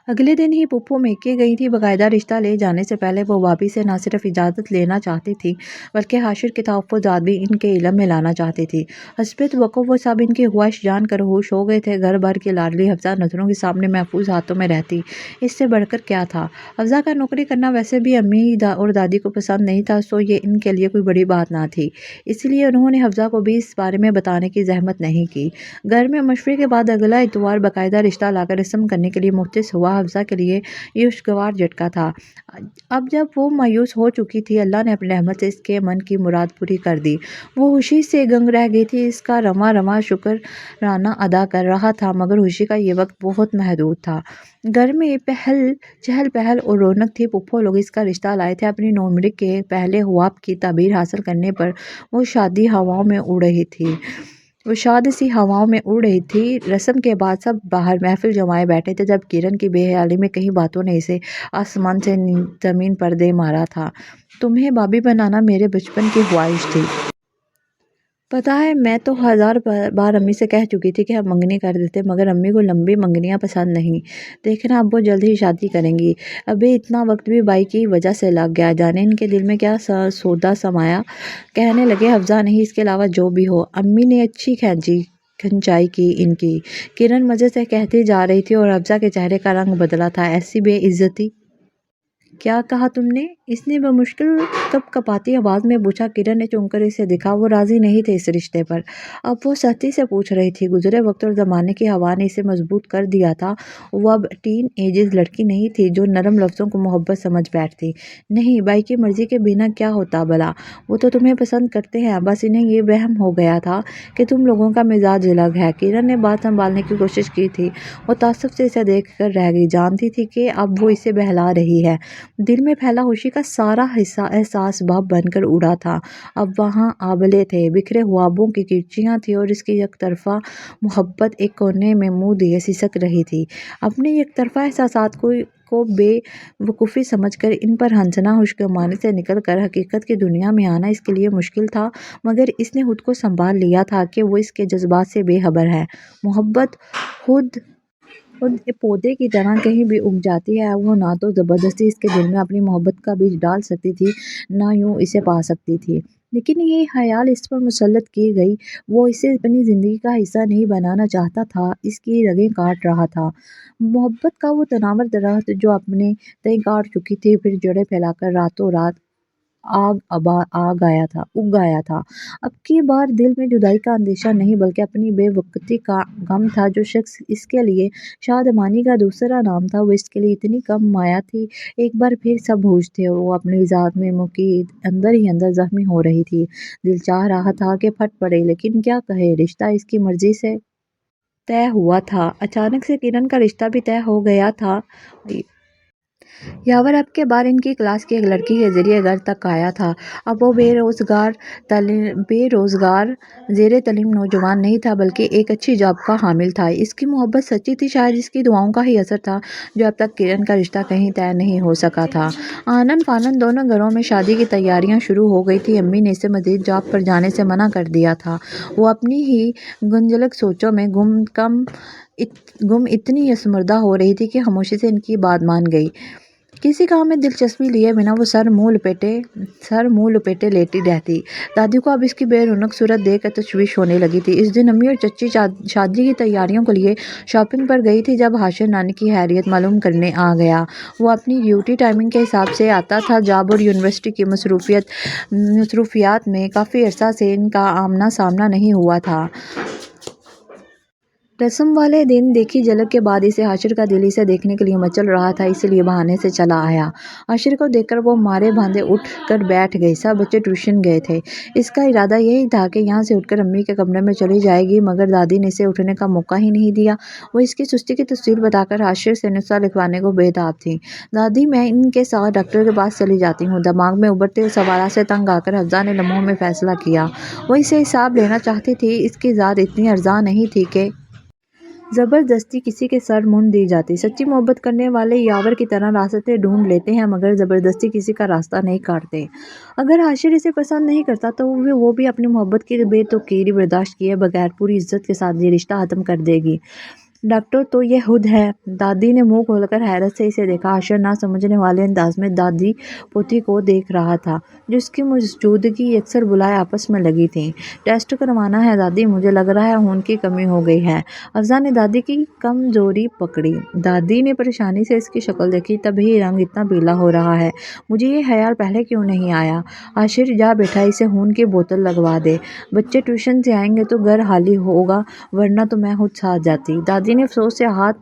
اگلے دن ہی پھپھو میکے گئی تھی۔ باقاعدہ رشتہ لے جانے سے پہلے وہ بھابھی سے نہ صرف اجازت لینا چاہتی تھی بلکہ عاشر کے تحفظات بھی ان کے علم میں لانا چاہتی تھی۔ حسب توقع وہ سب ان کی خواہش جان کر ہوش ہو گئے تھے۔ گھر بھر کی لاڈلی حفصہ نظروں کے سامنے محفوظ ہاتھوں میں رہتی، اس سے بڑھ کر کیا تھا؟ حفصہ کا نوکری کرنا ویسے بھی امی اور دادی کو پسند نہیں تھا، سو یہ ان کے لیے کوئی بڑی بات نہ تھی، اس لیے انہوں نے حفصہ کو بھی اس بارے میں بتانے کی زحمت نہیں کی۔ گھر میں مشورے کے بعد اگلا اتوار باقاعدہ رشتہ لا کر رسم کرنے کے لیے مختص ہوا۔ حفصہ کے لیے یہ خوشگوار جھٹکا تھا۔ اب جب وہ مایوس ہو چکی تھی، اللہ نے اپنی رحمت سے اس کے من کی مراد پوری کر دی۔ وہ خوشی سے گنگ رہ گئی تھی، اس کا رواں رواں شکرانہ ادا کر رہا تھا، مگر خوشی کا یہ وقت بہت محدود تھا۔ گھر میں چہل پہل اور رونق تھی۔ پھپھو لوگ اس کا رشتہ لائے تھے۔ اپنی نومری کے پہلے خواب کی تعبیر حاصل کرنے پر وہ شاد سی ہواؤں میں اڑ رہی تھی۔ رسم کے بعد سب باہر محفل جمائے بیٹھے تھے، جب کرن کی بے خیالی میں کئی باتوں نے اسے آسمان سے زمین پر دے مارا تھا۔ تمہیں بھابھی بنانا میرے بچپن کی خواہش تھی۔ پتہ ہے، میں تو 1000 بار امی سے کہہ چکی تھی کہ ہم منگنی کر دیتے، مگر امی کو لمبی منگنیاں پسند نہیں۔ دیکھنا اب وہ جلد ہی شادی کریں گی۔ ابھی اتنا وقت بھی بائی کی وجہ سے لگ گیا، جانے ان کے دل میں کیا سودا سمایا۔ کہنے لگے حفصہ نہیں، اس کے علاوہ جو بھی ہو۔ امی نے اچھی کھنچائی کی ان کی، کرن مزے سے کہتی جا رہی تھی اور حفصہ کے چہرے کا رنگ بدلا تھا۔ ایسی بے عزتی! کیا کہا تم نے؟ اس نے بمشکل کپ کپاتی آواز میں پوچھا۔ کرن نے چونک کر اسے دیکھا، وہ راضی نہیں تھے اس رشتے پر۔ اب وہ سختی سے پوچھ رہی تھی۔ گزرے وقت اور زمانے کی ہوا نے اسے مضبوط کر دیا تھا۔ وہ اب ٹین ایجر لڑکی نہیں تھی جو نرم لفظوں کو محبت سمجھ بیٹھتی۔ نہیں، بائی کی مرضی کے بنا کیا ہوتا بھلا؟ وہ تو تمہیں پسند کرتے ہیں، بس انہیں یہ وہم ہو گیا تھا کہ تم لوگوں کا مزاج الگ ہے۔ کرن نے بات سنبھالنے کی کوشش کی تھی۔ وہ تعصب سے اسے دیکھ کر رہ گئی، جانتی تھی کہ اب وہ اسے بہلا رہی ہے۔ دل میں پھیلا خوشی کا سارا احساس بھاپ بن کر اڑا تھا۔ اب وہاں آبلے تھے، بکھرے خوابوں کی کرچیاں تھیں اور اس کی یک طرفہ محبت ایک کونے میں منہ دیے سسک رہی تھی۔ اپنے یک طرفہ احساسات کو بے وقوفی سمجھ کر ان پر ہنسنا، خوشگوانی سے نکل کر حقیقت کی دنیا میں آنا اس کے لیے مشکل تھا، مگر اس نے خود کو سنبھال لیا تھا کہ وہ اس کے جذبات سے بے خبر ہے۔ محبت خود پودے کی طرح کہیں بھی اگ جاتی ہے۔ وہ نہ تو زبردستی اس کے دل میں اپنی محبت کا بیج ڈال سکتی تھی، نہ یوں اسے پا سکتی تھی۔ لیکن یہ خیال اس پر مسلط کی گئی، وہ اسے اپنی زندگی کا حصہ نہیں بنانا چاہتا تھا، اس کی رگیں کاٹ رہا تھا۔ محبت کا وہ تناور درخت جو اپنے تئیں کاٹ چکی تھی، پھر جڑیں پھیلا کر راتوں رات اگ آیا تھا۔ اب کی بار دل میں جدائی کا اندیشہ نہیں بلکہ اپنی بے وقتی کا غم تھا۔ جو شخص اس کے لیے شادمانی کا دوسرا نام تھا، وہ اس کے لیے اتنی کم مایہ تھی۔ ایک بار پھر سب ہوش تھے اور وہ اپنی ذات میں مقید اندر ہی اندر زخمی ہو رہی تھی۔ دل چاہ رہا تھا کہ پھٹ پڑے، لیکن کیا کہے؟ رشتہ اس کی مرضی سے طے ہوا تھا۔ اچانک سے کرن کا رشتہ بھی طے ہو گیا تھا۔ یاور اب کے بار ان کی کلاس کی ایک لڑکی کے ذریعے گھر تک آیا تھا۔ اب وہ بے روزگار زیر تعلیم نوجوان نہیں تھا بلکہ ایک اچھی جاب کا حامل تھا۔ اس کی محبت سچی تھی، شاید اس کی دعاؤں کا ہی اثر تھا جو اب تک کرن کا رشتہ کہیں طے نہیں ہو سکا تھا۔ آنن فانن دونوں گھروں میں شادی کی تیاریاں شروع ہو گئی تھیں۔ امی نے اسے مزید جاب پر جانے سے منع کر دیا تھا۔ وہ اپنی ہی گنجلک سوچوں میں گم اتنی یسمردہ ہو رہی تھی کہ خاموشی سے ان کی بات مان گئی۔ کسی کام میں دلچسپی لیے بنا وہ سر منہ لپیٹے لیٹی رہتی۔ دادی کو اب اس کی بے رونق صورت دیکھ کر تشویش ہونے لگی تھی۔ اس دن امی اور چچی شادی کی تیاریوں کے لیے شاپنگ پر گئی تھی۔ جب عاشر نانی کی خیریت معلوم کرنے آ گیا، وہ اپنی ڈیوٹی ٹائمنگ کے حساب سے آتا تھا۔ جاب اور یونیورسٹی کی مصروفیات میں کافی عرصہ سے ان کا آمنا سامنا نہیں ہوا تھا۔ रस्म वाले दिन देखी झलक के बाद इसे हाशिर का दिल इसे देखने के लिए मचल रहा था, इसलिए बहाने से चला आया। हाशिर को देखकर वो मारे भांदे उठ कर बैठ गई। सब बच्चे ट्यूशन गए थे। इसका इरादा यही था कि यहाँ से उठकर अम्मी के कमरे में चली जाएगी, मगर दादी ने इसे उठने का मौका ही नहीं दिया। वो इसकी सुस्ती की तस्वीर बताकर हाशिर से नुस्खा लिखवाने को बेताब थी। दादी, मैं इनके साथ डॉक्टर के पास चली जाती हूँ। दिमाग में उभरते हुए सवालों से तंग आकर हफ्सा ने लम्हों में फैसला किया। वो इसे हिसाब लेना चाहती थी। इसकी ज़ात इतनी अर्जा नहीं थी कि ज़बरदस्ती किसी के सर मुंड दी जाती। सच्ची मोहब्बत करने वाले यावर की तरह रास्ते ढूंढ लेते हैं, मगर ज़बरदस्ती किसी का रास्ता नहीं काटते। अगर हाशिर इसे पसंद नहीं करता तो वो भी अपनी मोहब्बत की बेतुकीरी बर्दाश्त किए बगैर पूरी इज्जत के साथ ये रिश्ता ख़त्म कर देगी। डॉक्टर तो ये खुद है। दादी ने मुंह खोलकर हैरत से इसे देखा। हाशिर ना समझने वाले अंदाज में दादी पोती को देख रहा था, जिसकी मौजूदगी अक्सर बुलाए आपस में लगी थी। टेस्ट करवाना है दादी, मुझे लग रहा है खून की कमी हो गई है। अफजा ने दादी की कमजोरी पकड़ी। दादी ने परेशानी से इसकी शक्ल देखी, तभी रंग इतना पीला हो रहा है। मुझे ये ख्याल पहले क्यों नहीं आया। हाशिर जा बेटा, इसे खून की बोतल लगवा दे। बच्चे ट्यूशन से आएंगे तो घर खाली होगा, वरना तो मैं खुद साथ जाती। दादी ने अफसोस से हाथ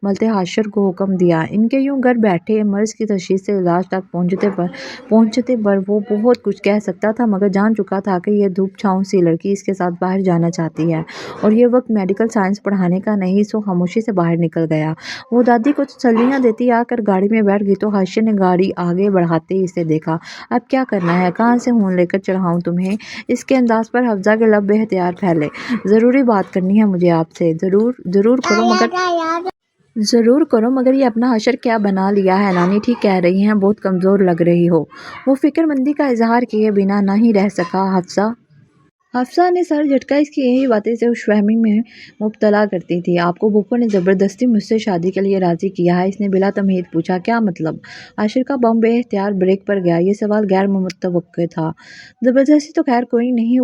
मलते हाशिर को हुक्म दिया। इनके यूं घर बैठे मर्ज की तशखीस से इलाज तक पहुंचते पर वो बहुत कुछ कह सकता था, मगर जान चुका था कि यह धूप छाँव सी लड़की इसके साथ बाहर जाना चाहती है और ये वक्त मेडिकल साइंस पढ़ाने का नहीं। सो खामोशी से बाहर निकल गया। वो दादी को तसल्लियाँ देती आकर गाड़ी में बैठ गई तो हाशिर ने गाड़ी आगे बढ़ाते ही इसे देखा। अब क्या करना है, कहाँ से खून लेकर चढ़ाऊँ तुम्हें। इसके अंदाज पर हफ्जा के लब बेहतियार फैले। ज़रूरी बात करनी है मुझे आपसे। ज़रूर करो, मगर ये अपना हाशिर क्या बना लिया है। नानी ठीक कह रही हैं, बहुत कमज़ोर लग रही हो। वो फिक्रमंदी का इजहार किए बिना ना ही रह सका। हफ्सा ने सर झटका। इसकी यही बातें से खुशफहमी में मुब्तला करती थी। आपको बुप्पो ने ज़बरदस्ती मुझसे शादी के लिए राज़ी किया है। इसने बिला तमहीद पूछा। क्या मतलब। आशिर का बम बेख्तियार ब्रेक पर गया। ये सवाल गैर मुतवक्किल था। ज़बरदस्ती तो खैर कोई नहीं।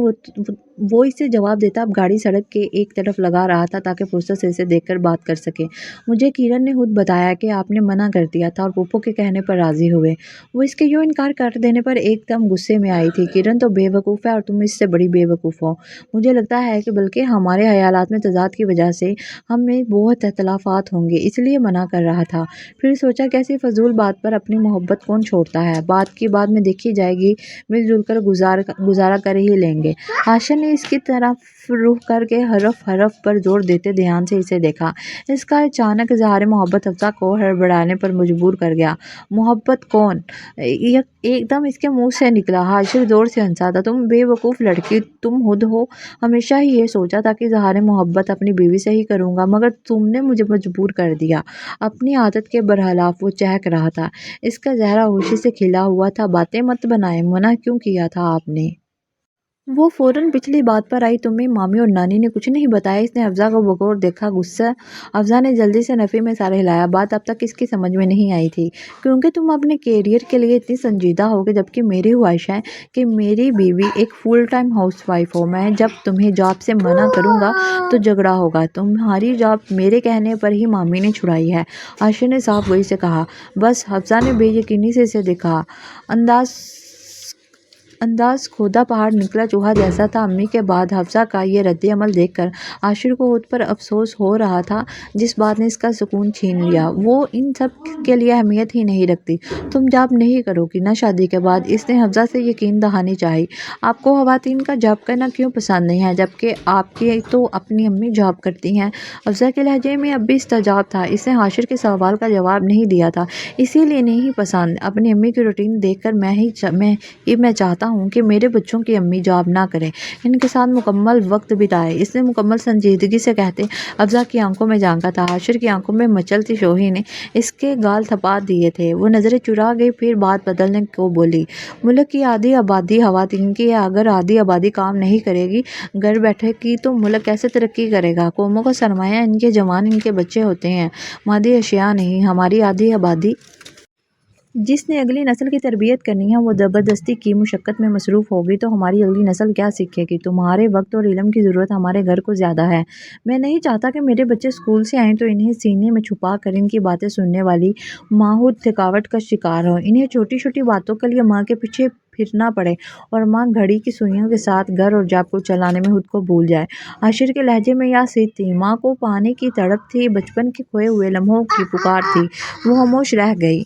वो इसे जवाब देता। अब गाड़ी सड़क के एक तरफ लगा रहा था ताकि फुर्सत से इसे देखकर बात कर सके। मुझे किरण ने खुद बताया कि आपने मना कर दिया था और बुप्पो के कहने पर राज़ी हुए। वो इसके यूँ इनकार कर देने पर एकदम गुस्से में आई थी। किरण तो बेवकूफ़ है और तुम इससे बड़ी बेवकूफ़ हो। मुझे लगता है कि बल्कि हमारे ख़यालात में तज़ाद की वजह से हम में बहुत इख्तिलाफ़ात होंगे, इसलिए मना कर रहा था। फिर सोचा कैसी फ़जूल बात पर अपनी मोहब्बत कौन छोड़ता है। बात की बाद में देखी जाएगी, मिलजुल कर गुजारा कर ही लेंगे। हाशिर ने इसकी तरफ रुख करके हरफ पर जोर देते ध्यान से इसे देखा। इसका अचानक इज़हार मोहब्बत हफ्सा को हड़बड़ाने पर मजबूर कर गया। मोहब्बत कौन, एकदम इसके मुंह से निकला। हाशिर जोर से हंसा था। तुम बेवकूफ़ लड़की, तुम खुद हो। हमेशा ही ये सोचा था कि इज़हार मोहब्बत अपनी बीवी से ही करूँगा, मगर तुमने मुझे मजबूर कर दिया। अपनी आदत के बरखिलाफ वो चहक रहा था। इसका चेहरा खुशी से खिला हुआ था। बातें मत बनाए, मना क्यों किया था आपने। वो फ़ौरन पिछली बात पर आई। तुम्हें मामी और नानी ने कुछ नहीं बताया। इसने अफ़ज़ा को बगौर देखा। गुस्सा। अफ़ज़ा ने जल्दी से नफ़ी में सर हिलाया। बात अब तक इसकी समझ में नहीं आई थी, क्योंकि तुम अपने कैरियर के लिए इतनी संजीदा होगे, जबकि मेरी ख्वाहिश है कि मेरी बीवी एक फुल टाइम हाउसवाइफ हो। मैं जब तुम्हें जॉब से मना करूँगा तो झगड़ा होगा। तुम्हारी जॉब मेरे कहने पर ही मामी ने छुड़ाई है। आशिर ने साफ गोई से कहा। बस। हफ्सा ने बेयकीनी से इसे देखा। अंदाज खोदा पहाड़ निकला चूहा जैसा था। अम्मी के बाद हफ्सा का ये रद्द-ए-अमल देखकर आशिर को खुद पर अफसोस हो रहा था, जिस बात ने इसका सुकून छीन लिया। वो इन सब के लिए अहमियत ही नहीं रखती। तुम जॉब नहीं करोगी ना शादी के बाद। इसने हफ्सा से यकीन दहानी चाही। आपको ख़वातीन का जॉब करना क्यों पसंद नहीं है, जबकि आपकी तो अपनी अम्मी जॉब करती हैं। हफ्सा के लहजे में अब भी इस्तेजाब था। इसने हाशिर के सवाल का जवाब नहीं दिया था। इसीलिए नहीं पसंद। अपनी अम्मी की रूटीन देखकर मैं चाहता हूँ कि मेरे बच्चों की अम्मी जॉब ना करें, इनके साथ मुकम्मल वक्त बिताए। इसने मुकम्मल संजीदगी से कहते अफ़ज़ा की आंखों में झांका था। हाशिर की आंखों में मचलती शोही ने इसके गाल थपा दिए थे। वो नज़रें चुरा गई, फिर बात बदलने को बोली। मुल्क की आधी आबादी ख़वातीन की है। अगर आधी आबादी काम नहीं करेगी, घर बैठे की, तो मुल्क कैसे तरक्की करेगा। कौमों का सरमाया इनके जवान, इनके बच्चे होते हैं, मादी अशिया नहीं। हमारी आधी आबादी جس نے اگلی نسل کی تربیت کرنی ہے وہ زبردستی کی مشقت میں مصروف ہوگی تو ہماری اگلی نسل کیا سیکھے گی؟ تمہارے وقت اور علم کی ضرورت ہمارے گھر کو زیادہ ہے۔ میں نہیں چاہتا کہ میرے بچے اسکول سے آئیں تو انہیں سینے میں چھپا کر ان کی باتیں سننے والی ماحول تھکاوٹ کا شکار ہوں۔ انہیں چھوٹی چھوٹی باتوں کے لیے ماں کے پیچھے پھرنا پڑے اور ماں گھڑی کی سوئیوں کے ساتھ گھر اور جاب کو چلانے میں خود کو بھول جائے۔ عاشر کے لہجے میں یہ صید تھی، ماں کو پانے کی تڑپ تھی، بچپن کے کھوئے ہوئے لمحوں کی پکار تھی، وہ خاموش رہ گئی۔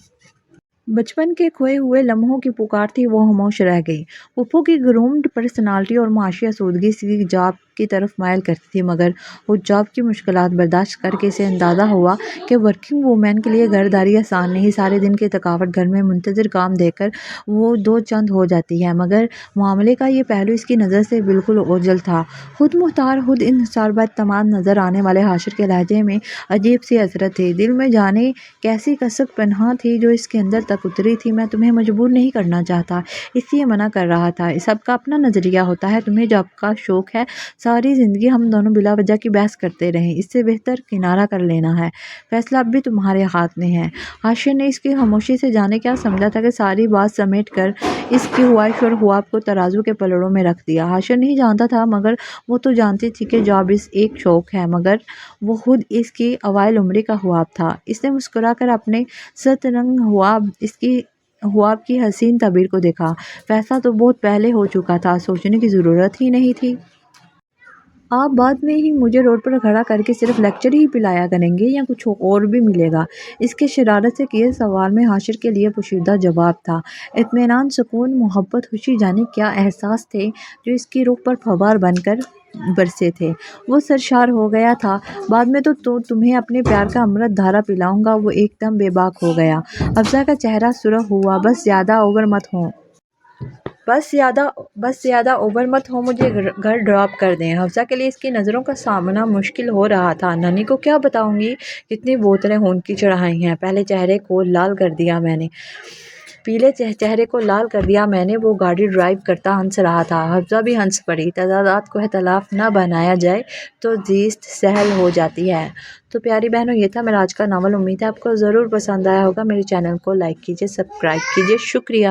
بچپن کے کھوئے ہوئے لمحوں کی پکار تھی، وہ خاموش رہ گئی۔ پھپھو کی گرومڈ پرسنالٹی اور معاشی آسودگی سے جاب کی طرف مائل کرتی تھی، مگر وہ جاب کی مشکلات برداشت کر کے اسے اندازہ ہوا کہ ورکنگ وومن کے لیے گھرداری آسان نہیں۔ سارے دن کی تھکاوٹ گھر میں منتظر کام دیکھ کر وہ دو چند ہو جاتی ہے، مگر معاملے کا یہ پہلو اس کی نظر سے بالکل اوجھل تھا۔ خود مختار، خود انحصار، بااعتماد نظر آنے والے عاشر کے لہجے میں عجیب سی حسرت تھی۔ دل میں جانے کیسی کسک پنہاں تھی جو اس کے اندر تک اتری تھی۔ میں تمہیں مجبور نہیں کرنا چاہتا، اس لیے منع کر رہا تھا۔ سب کا اپنا نظریہ ہوتا ہے، تمہیں جاب کا شوق ہے، ساری زندگی ہم دونوں بلا وجہ کی بحث کرتے رہیں، اس سے بہتر کنارہ کر لینا ہے۔ فیصلہ اب بھی تمہارے ہاتھ میں ہے۔ عاشر نے اس کی خاموشی سے جانے کیا سمجھا تھا کہ ساری بات سمیٹ کر اس کی خواہش اور خواب کو ترازو کے پلڑوں میں رکھ دیا۔ عاشر نہیں جانتا تھا، مگر وہ تو جانتی تھی کہ جاب ایک شوق ہے، مگر وہ خود اس کی اوائل عمری کا خواب تھا۔ اس نے مسکرا کر اپنے ست رنگ خواب کی حسین تعبیر کو دیکھا۔ فیصلہ تو بہت پہلے ہو چکا تھا، سوچنے کی ضرورت ہی نہیں تھی۔ آپ بعد میں ہی مجھے روڈ پر کھڑا کر کے صرف لیکچر ہی پلایا کریں گے یا کچھ اور بھی ملے گا؟ اس کے شرارت سے کیے سوال میں عاشر کے لیے پوشیدہ جواب تھا۔ اطمینان، سکون، محبت، خوشی، جانے کیا احساس تھے جو اس کی روح پر فوار بن کر برسے تھے۔ وہ سرشار ہو گیا تھا۔ بعد میں تو تمہیں اپنے پیار کا امرت دھارا پلاؤں گا۔ وہ ایک دم بے باک ہو گیا۔ افضا کا چہرہ سرخ ہوا۔ بس زیادہ اوور مت ہوں، مجھے گھر ڈراپ کر دیں۔ حفصہ کے لیے اس کی نظروں کا سامنا مشکل ہو رہا تھا۔ نانی کو کیا بتاؤں گی کتنی بوتلیں خون کی چڑھائی ہیں؟ پیلے چہرے کو لال کر دیا میں نے۔ وہ گاڑی ڈرائیو کرتا ہنس رہا تھا۔ حفصہ بھی ہنس پڑی۔ تضادات کو اختلاف نہ بنایا جائے تو زیست سہل ہو جاتی ہے۔ تو پیاری بہنوں، یہ تھا میرا آج کا ناول۔ امید ہے آپ کو ضرور پسند آیا ہوگا۔ میرے چینل کو لائک کیجیے، سبسکرائب کیجیے۔ شکریہ۔